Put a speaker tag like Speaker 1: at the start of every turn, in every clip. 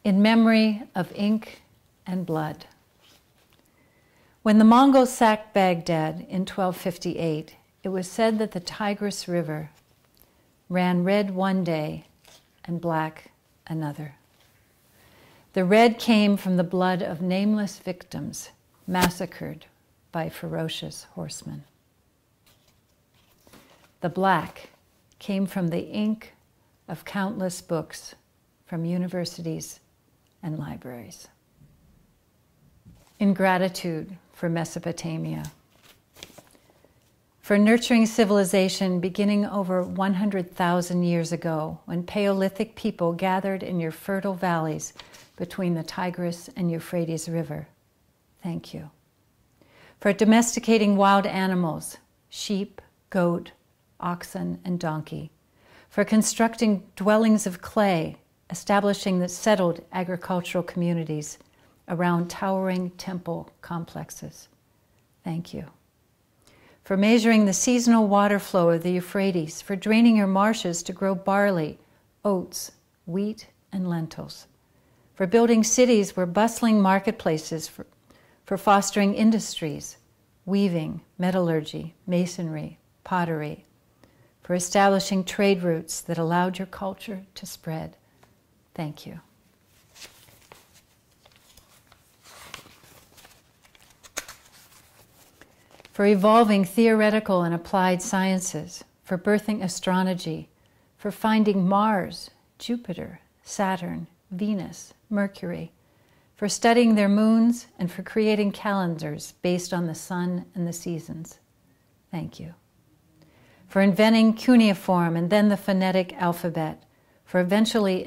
Speaker 1: in memory of ink and blood. When the Mongols sacked Baghdad in 1258, it was said that the Tigris River ran red one day and black another. The red came from the blood of nameless victims massacred by ferocious horsemen. The black came from the ink of countless books from universities and libraries. In gratitude for Mesopotamia, for nurturing civilization beginning over 100,000 years ago, when Paleolithic people gathered in your fertile valleys between the Tigris and Euphrates River. Thank you. For domesticating wild animals, sheep, goat, oxen, and donkey. For constructing dwellings of clay, establishing the settled agricultural communities around towering temple complexes. Thank you. For measuring the seasonal water flow of the Euphrates, for draining your marshes to grow barley, oats, wheat, and lentils. For building cities where bustling marketplaces, for fostering industries, weaving, metallurgy, masonry, pottery, for establishing trade routes that allowed your culture to spread. Thank you. For evolving theoretical and applied sciences, for birthing astrology, for finding Mars, Jupiter, Saturn, Venus, Mercury, for studying their moons, and for creating calendars based on the sun and the seasons. Thank you. For inventing cuneiform and then the phonetic alphabet, for inventing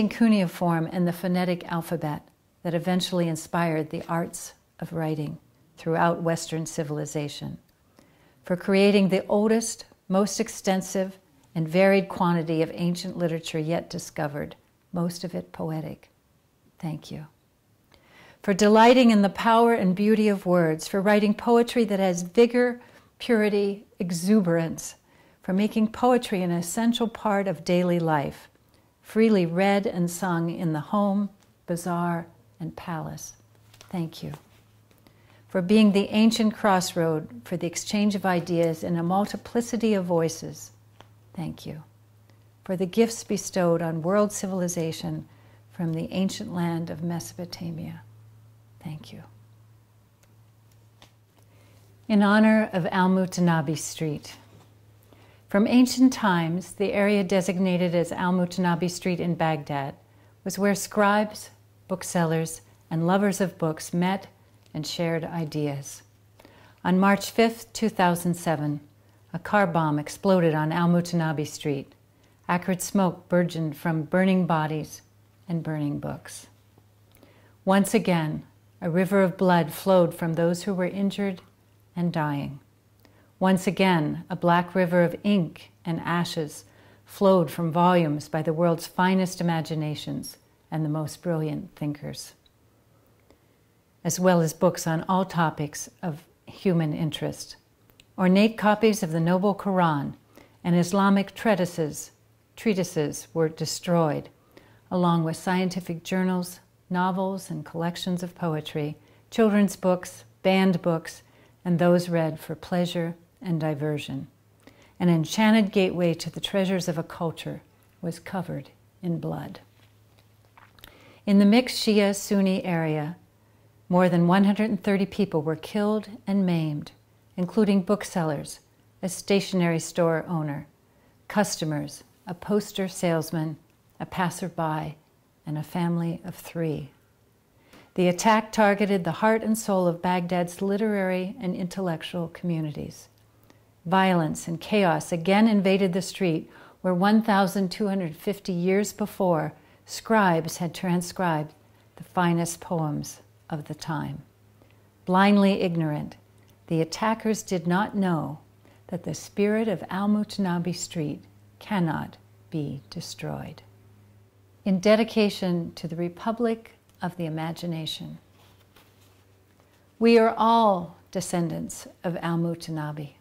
Speaker 1: cuneiform and the phonetic alphabet that eventually inspired the arts of writing throughout Western civilization, for creating the oldest, most extensive, and varied quantity of ancient literature yet discovered, most of it poetic. Thank you. For delighting in the power and beauty of words, for writing poetry that has vigor, purity, exuberance, for making poetry an essential part of daily life, freely read and sung in the home, bazaar, and palace. Thank you. For being the ancient crossroad for the exchange of ideas in a multiplicity of voices. Thank you. For the gifts bestowed on world civilization from the ancient land of Mesopotamia. Thank you. In honor of AlMutanabi Street. From ancient times, the area designated as AlMutanabi Street in Baghdad was where scribes, booksellers, and lovers of books met and shared ideas. On March 5, 2007, a car bomb exploded on AlMutanabi Street. Acrid smoke burgeoned from burning bodies and burning books. Once again, a river of blood flowed from those who were injured and dying. Once again, a black river of ink and ashes flowed from volumes by the world's finest imaginations and the most brilliant thinkers, as well as books on all topics of human interest. Ornate copies of the Noble Quran and Islamic treatises were destroyed, along with scientific journals, novels and collections of poetry, children's books, banned books, and those read for pleasure and diversion. An enchanted gateway to the treasures of a culture was covered in blood. In the mixed Shia-Sunni area, more than 130 people were killed and maimed, including booksellers, a stationery store owner, customers, a poster salesman, a passerby, and a family of 3. The attack targeted the heart and soul of Baghdad's literary and intellectual communities. Violence and chaos again invaded the street where 1,250 years before, scribes had transcribed the finest poems of the time. Blindly ignorant, the attackers did not know that the spirit of AlMutanabi Street cannot be destroyed. In dedication to the Republic of the Imagination, we are all descendants of AlMutanabi.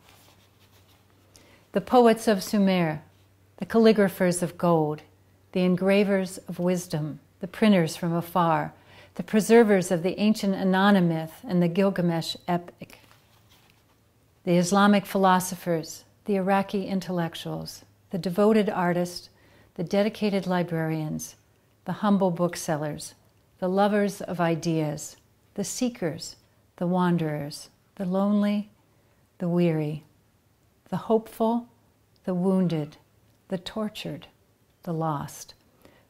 Speaker 1: The poets of Sumer, the calligraphers of gold, the engravers of wisdom, the printers from afar, the preservers of the ancient Inanna myth and the Gilgamesh epic, the Islamic philosophers, the Iraqi intellectuals, the devoted artists, the dedicated librarians, the humble booksellers, the lovers of ideas, the seekers, the wanderers, the lonely, the weary, the hopeful, the wounded, the tortured, the lost,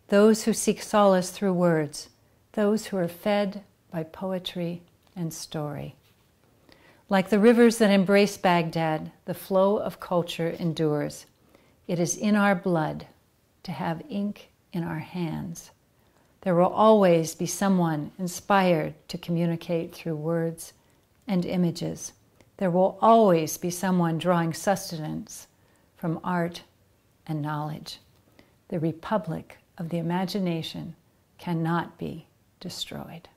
Speaker 1: those who seek solace through words, those who are fed by poetry and story. Like the rivers that embrace Baghdad, the flow of culture endures. It is in our blood to have ink in our hands. There will always be someone inspired to communicate through words and images. There will always be someone drawing sustenance from art and knowledge. The republic of the imagination cannot be destroyed.